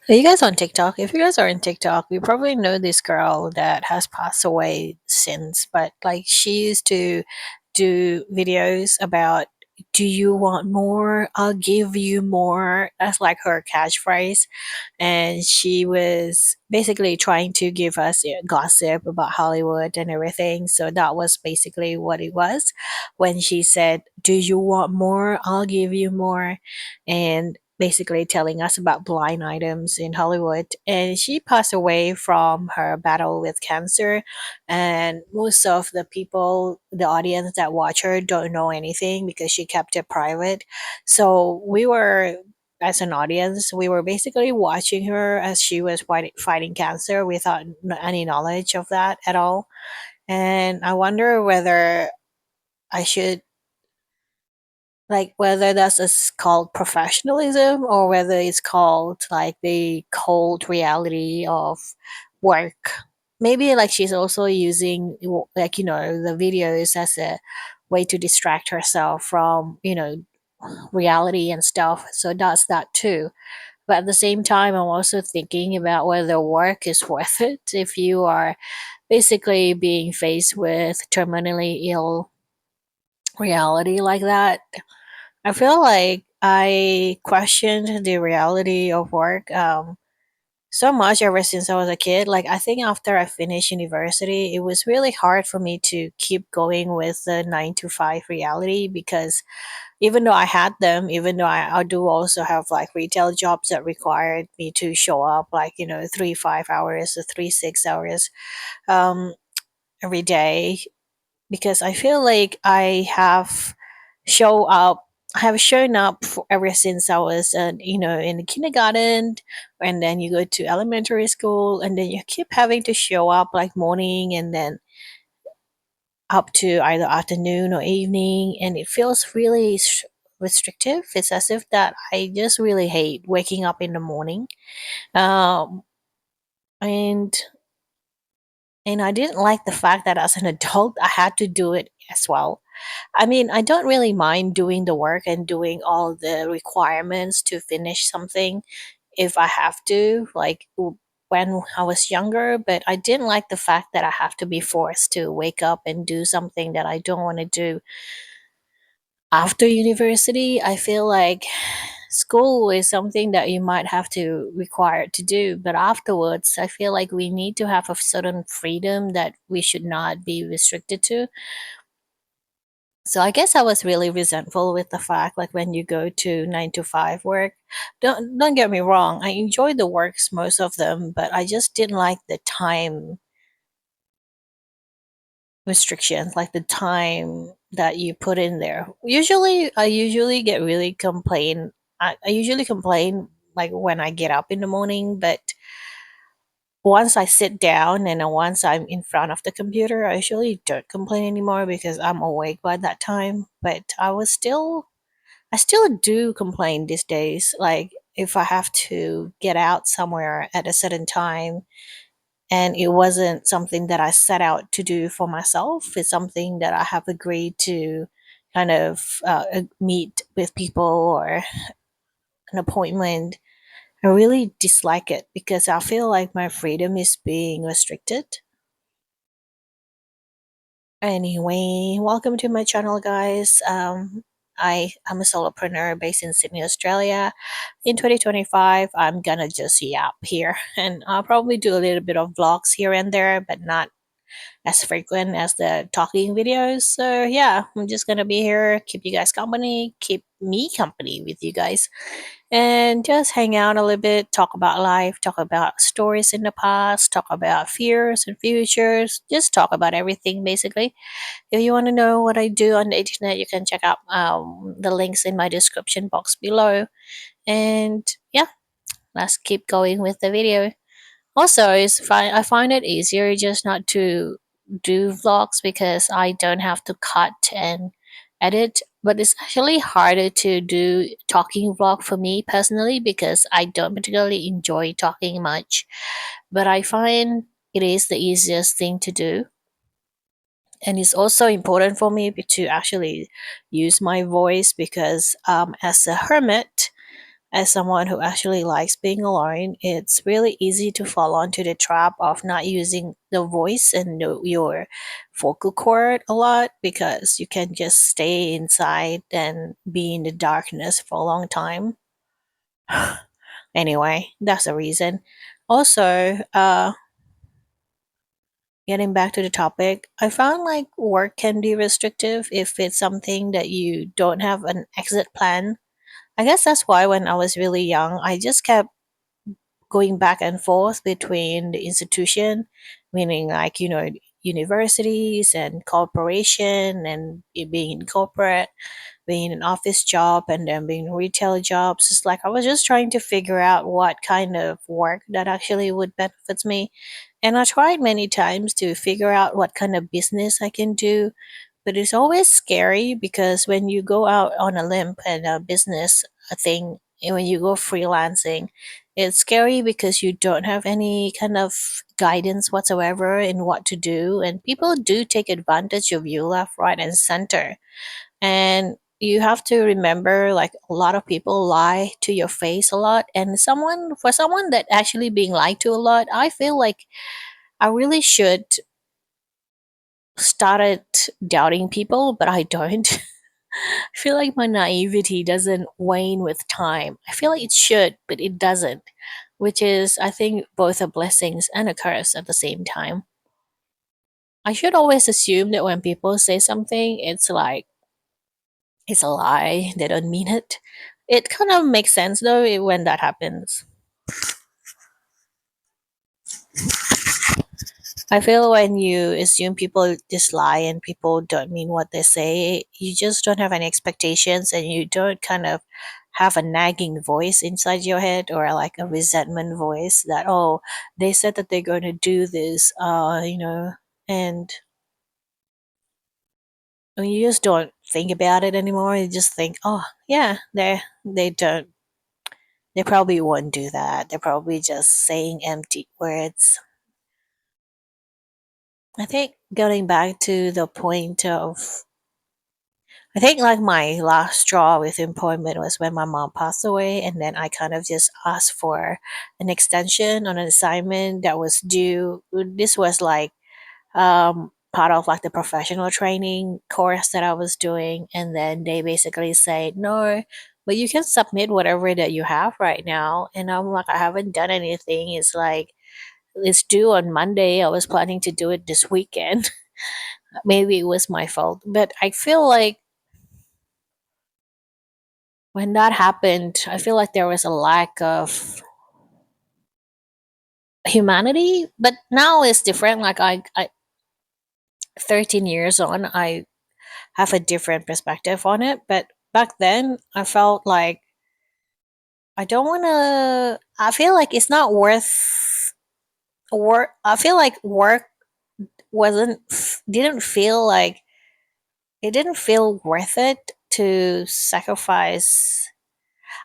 Are you guys on TikTok? If you guys are on TikTok, you probably know this girl that has passed away since, but like she used to do videos about, do you want more? I'll give you more. That's like her catchphrase. And she was basically trying to give us gossip about Hollywood and everything. So that was basically what it was when she said, do you want more? I'll give you more. And basically telling us about blind items in Hollywood. And she passed away from her battle with cancer. And most of the people, the audience that watch her, don't know anything because she kept it private. So we were, as an audience, we were basically watching her as she was fighting cancer without any knowledge of that at all. And I wonder whether I should, like, whether that's called professionalism or whether it's called like the cold reality of work. Maybe like she's also using like, the videos as a way to distract herself from, reality and stuff. So that's that too. But at the same time, I'm also thinking about whether work is worth it if you are basically being faced with terminally ill reality like that. I feel like I questioned the reality of work so much ever since I was a kid. Like, I think after I finished university, it was really hard for me to keep going with the 9 to 5 reality because even though I had them, even though I do also have like retail jobs that required me to show up like, 3 5 hours or 3 6 hours um, every day, because I feel like show up I have shown up for ever since I was, in the kindergarten, and then you go to elementary school, and then you keep having to show up like morning and then up to either afternoon or evening, and it feels really restrictive. It's as if that I just really hate waking up in the morning, um, and I didn't like the fact that as an adult I had to do it as well. I mean, I don't really mind doing the work and doing all the requirements to finish something if I have to, like when I was younger, but I didn't like the fact that I have to be forced to wake up and do something that I don't want to do after university. I feel like school is something that you might have to require to do, but afterwards I feel like we need to have a certain freedom that we should not be restricted to. So I guess I was really resentful with the fact, like, when you go to 9 to 5 work. Don't get me wrong, I enjoyed the works, most of them, but I just didn't like the time restrictions, like the time that you put in there. I usually get really complain. I usually complain like when I get up in the morning, but once I sit down and then once I'm in front of the computer, I usually don't complain anymore because I'm awake by that time. But I still do complain these days. Like, if I have to get out somewhere at a certain time and it wasn't something that I set out to do for myself, it's something that I have agreed to kind of meet with people or an appointment. I really dislike it because I feel like my freedom is being restricted. Anyway, welcome to my channel, guys. I am a solopreneur based in Sydney, Australia. In 2025, I'm gonna just yap here, and I'll probably do a little bit of vlogs here and there, but not as frequent as the talking videos. So yeah, I'm just gonna be here, keep you guys company, keep me company with you guys, and just hang out a little bit, talk about life, talk about stories in the past, talk about fears and futures, just talk about everything basically. If you want to know what I do on the internet, you can check out the links in my description box below. And yeah, let's keep going with the video. Also, I find it easier just not to do vlogs because I don't have to cut and edit. But it's actually harder to do talking vlog for me personally because I don't particularly enjoy talking much. But I find it is the easiest thing to do, and it's also important for me to actually use my voice because as a hermit, As someone who actually likes being alone, it's really easy to fall onto the trap of not using the voice and your vocal cord a lot because you can just stay inside and be in the darkness for a long time. Anyway, that's the reason. Also, getting back to the topic, I found like work can be restrictive if it's something that you don't have an exit plan. I guess that's why when I was really young, I just kept going back and forth between the institution, meaning like, universities and corporation and it being in corporate, being an office job and then being retail jobs. It's like I was just trying to figure out what kind of work that actually would benefit me. And I tried many times to figure out what kind of business I can do, but it's always scary because when you go out on a limb and a business a thing, and when you go freelancing, it's scary because you don't have any kind of guidance whatsoever in what to do, and people do take advantage of you left, right, and center. And you have to remember, like a lot of people lie to your face a lot, and someone that actually being lied to a lot, I feel like I really should started doubting people, but I don't. I feel like my naivety doesn't wane with time. I feel like it should, but it doesn't, which is, I think, both a blessings and a curse at the same time. I should always assume that when people say something, it's like it's a lie. They don't mean it. It kind of makes sense though when that happens. I feel when you assume people just lie and people don't mean what they say, you just don't have any expectations and you don't kind of have a nagging voice inside your head or like a resentment voice that, oh, they said that they're going to do this, and when you just don't think about it anymore. You just think, oh, yeah, they don't, they probably won't do that. They're probably just saying empty words. I think going back to the point of I think like my last straw with employment was when my mom passed away, and then I kind of just asked for an extension on an assignment that was due. This was like part of like the professional training course that I was doing, and then they basically say no, but you can submit whatever that you have right now. And I'm like, I haven't done anything. It's like it's due on Monday. I was planning to do it this weekend. Maybe it was my fault, but I feel like when that happened, I feel like there was a lack of humanity. But now it's different. Like 13 years on, I have a different perspective on it. But back then, I felt like I don't want to. I feel like it's not worth work. I feel like work wasn't didn't feel like it didn't feel worth it to sacrifice.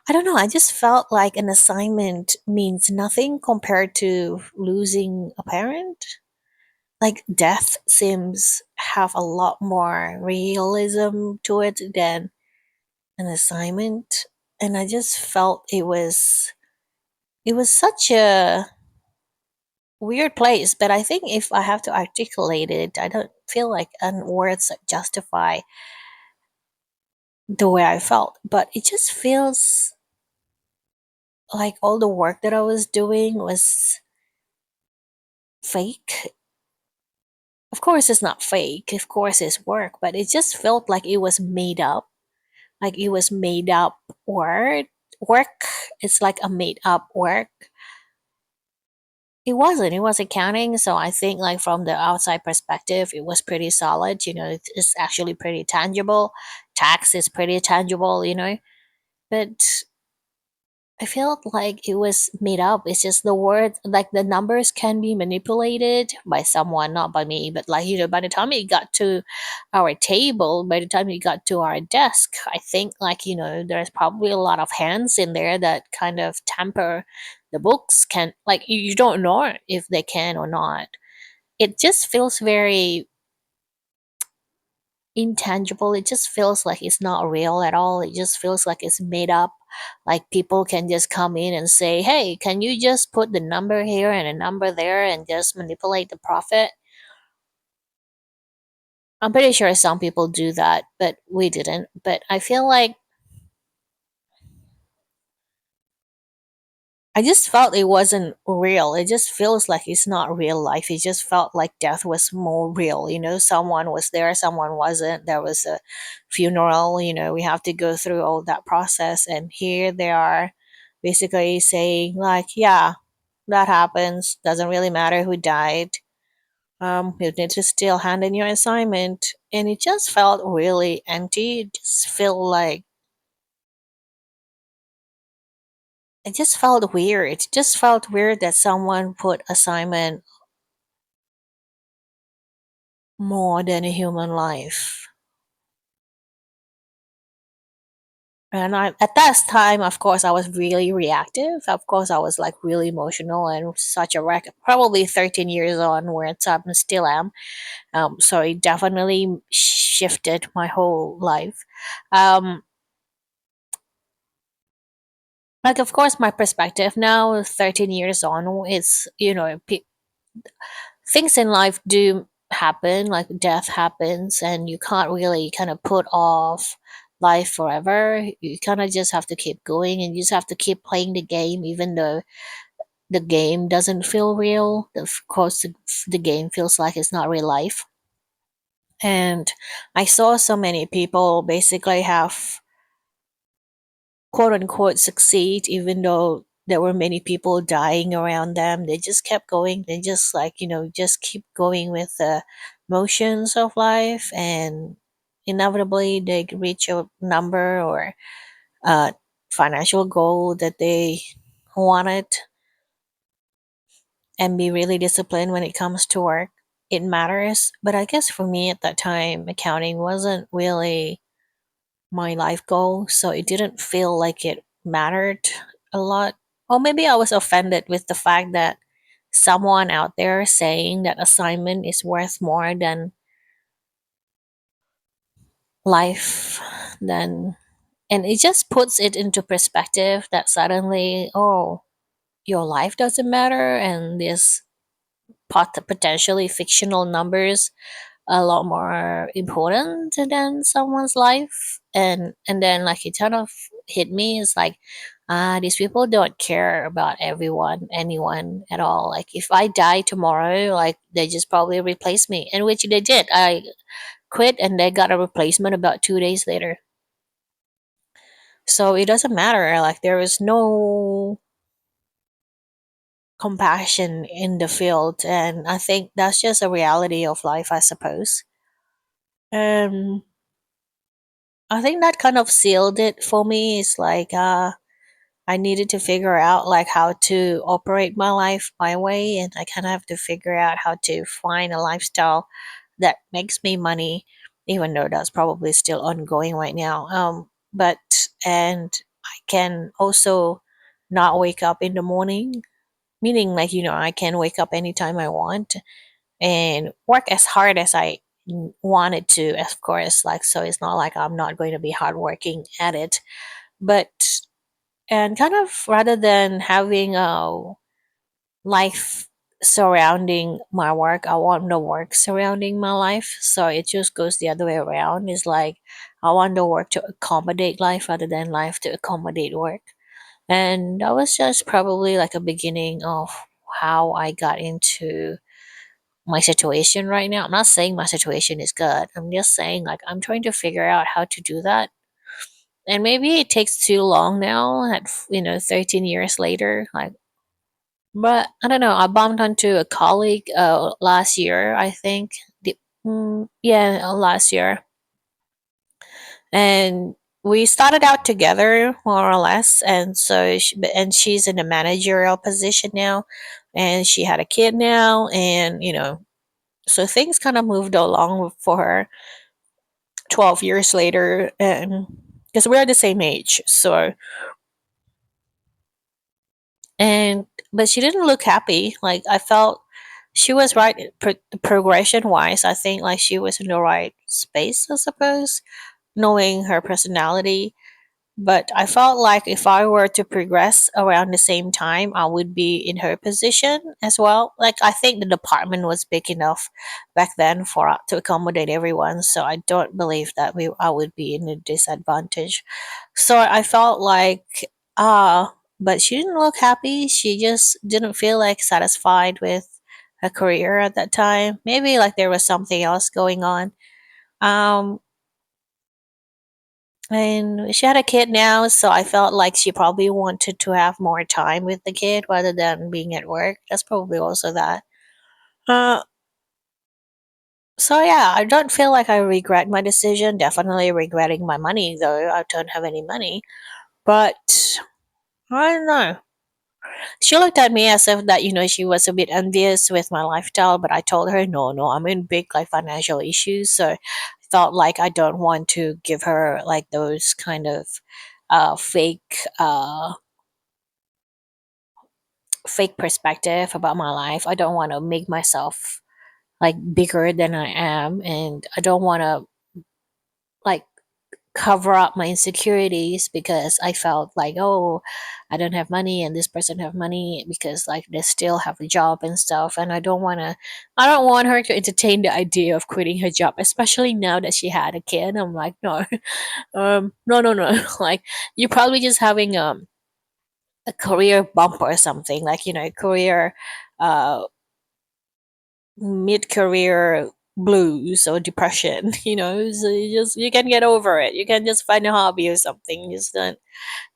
I don't know. I just felt like an assignment means nothing compared to losing a parent. Like death seems have a lot more realism to it than an assignment, and I just felt it was such a weird place. But I think if I have to articulate it, I don't feel like words justify the way I felt. But it just feels like all the work that I was doing was fake. Of course, it's not fake. Of course, it's work, but it just felt like it was made up. Like it was made up word work. It's like a made up work. It wasn't. It was accounting, so I think like from the outside perspective, it was pretty solid. It's actually pretty tangible. Tax is pretty tangible. But I felt like it was made up. It's just the word, like the numbers can be manipulated by someone, not by me. But like, by the time it got to our table, by the time it got to our desk, I think like, there's probably a lot of hands in there that kind of tamper the books. Can like you don't know if they can or not. It just feels very intangible. It just feels like it's not real at all. It just feels like it's made up. like people can just come in and say, hey, can you just put the number here and a number there and just manipulate the profit? I'm pretty sure some people do that, but we didn't. But I feel like I just felt it wasn't real. It just feels like it's not real life. It just felt like death was more real. Someone was there, someone wasn't. There was a funeral, we have to go through all that process. And here they are basically saying, like, yeah, that happens. Doesn't really matter who died. You need to still hand in your assignment. And it just felt really empty. It just felt weird. It just felt weird that someone put assignment more than a human life. And at that time, of course, I was really reactive. Of course, I was like really emotional and such a wreck. Probably 13 years on, where it's I still am. So it definitely shifted my whole life. Um, like, of course, my perspective now, 13 years on, is, things in life do happen, like death happens, and you can't really kind of put off life forever. You kind of just have to keep going, and you just have to keep playing the game, even though the game doesn't feel real. Of course, the game feels like it's not real life. And I saw so many people basically have quote unquote succeed, even though there were many people dying around them. They just kept going. They just, like, just keep going with the motions of life, and inevitably they reach a number or a financial goal that they wanted, and be really disciplined when it comes to work. It matters. But I guess for me at that time, accounting wasn't really my life goal, so it didn't feel like it mattered a lot. Or maybe I was offended with the fact that someone out there saying that assignment is worth more than life, than and it just puts it into perspective that suddenly, oh, your life doesn't matter, and this potentially fictional numbers a lot more important than someone's life. And then, like, it kind of hit me. It's like, these people don't care about anyone at all. Like, if I die tomorrow, like, they just probably replace me, and which they did. I quit and they got a replacement about 2 days later. So it doesn't matter. Like, there is no compassion in the field, and I think that's just a reality of life, I suppose. um I think that kind of sealed it for me. It's like, I needed to figure out, like, how to operate my life my way, and I kind of have to figure out how to find a lifestyle that makes me money, even though that's probably still ongoing right now. But and I can also not wake up in the morning, meaning, like, I can wake up anytime I want and work as hard as I wanted to, of course. Like, so it's not like I'm not going to be hardworking at it, but and kind of, rather than having a life surrounding my work, I want the work surrounding my life. So it just goes the other way around. It's like, I want the work to accommodate life rather than life to accommodate work. And that was just probably like a beginning of how I got into my situation right now. I'm not saying my situation is good. I'm just saying, like, I'm trying to figure out how to do that. And maybe it takes too long now at 13 years later. Like, but I don't know. I bumped onto a colleague last year, I think. Yeah, last year. And we started out together, more or less. And so and she's in a managerial position now, and she had a kid now, and so things kind of moved along for her 12 years later. And because we're the same age, so, and but she didn't look happy. Like, I felt she was right, progression wise. I think, like, she was in the right space, I suppose, knowing her personality. But I felt like if I were to progress around the same time, I would be in her position as well. Like, I think the department was big enough back then for to accommodate everyone, so I don't believe that we I would be in a disadvantage. So I felt like, but she didn't look happy. She just didn't feel like satisfied with her career at that time. Maybe like there was something else going on. Um, and she had a kid now, so I felt like she probably wanted to have more time with the kid rather than being at work. That's probably also that. Uh, so yeah, I don't feel like I regret my decision. Definitely regretting my money, though. I don't have any money. But I don't know. She looked at me as if that, she was a bit envious with my lifestyle, but I told her, no, no, I'm in big like financial issues. So I felt like I don't want to give her like those kind of fake perspective about my life. I don't want to make myself like bigger than I am, and I don't want to like cover up my insecurities because I felt like, oh, I don't have money and this person have money because like they still have a job and stuff, and I don't want her to entertain the idea of quitting her job, especially now that she had a kid. I'm like, no, no, no, no. Like, you're probably just having a career bump or something, like, career uh mid-career blues or depression. So you can get over it. You can just find a hobby or something. Just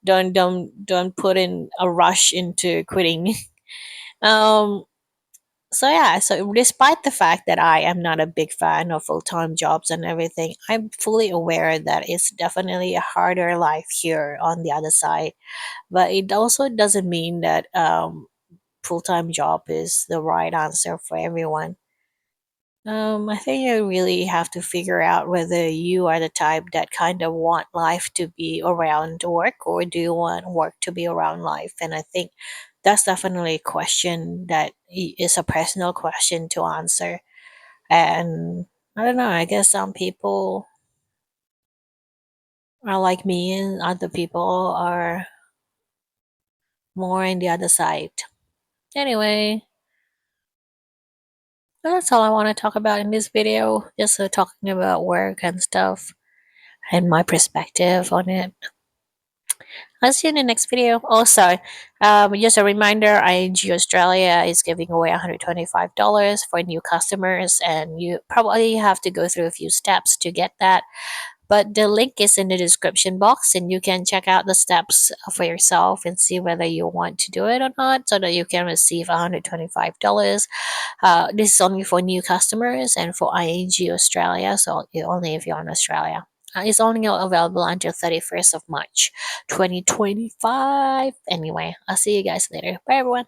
don't put in a rush into quitting. um so yeah, so despite the fact that I am not a big fan of full-time jobs and everything, I'm fully aware that it's definitely a harder life here on the other side. But it also doesn't mean that full-time job is the right answer for everyone. I think you really have to figure out whether you are the type that kind of want life to be around work, or do you want work to be around life? And I think that's definitely a question that is a personal question to answer. And I don't know, I guess some people are like me and other people are more in the other side. Anyway, that's all I want to talk about in this video. Just talking about work and stuff and my perspective on it. I'll see you in the next video. Also, just a reminder, ING Australia is giving away $125 for new customers, and you probably have to go through a few steps to get that. But the link is in the description box, and you can check out the steps for yourself and see whether you want to do it or not, so that you can receive $125. This is only for new customers and for ING Australia, so only if you're in Australia. It's only available until 31st of March 2025. Anyway, I'll see you guys later. Bye, everyone.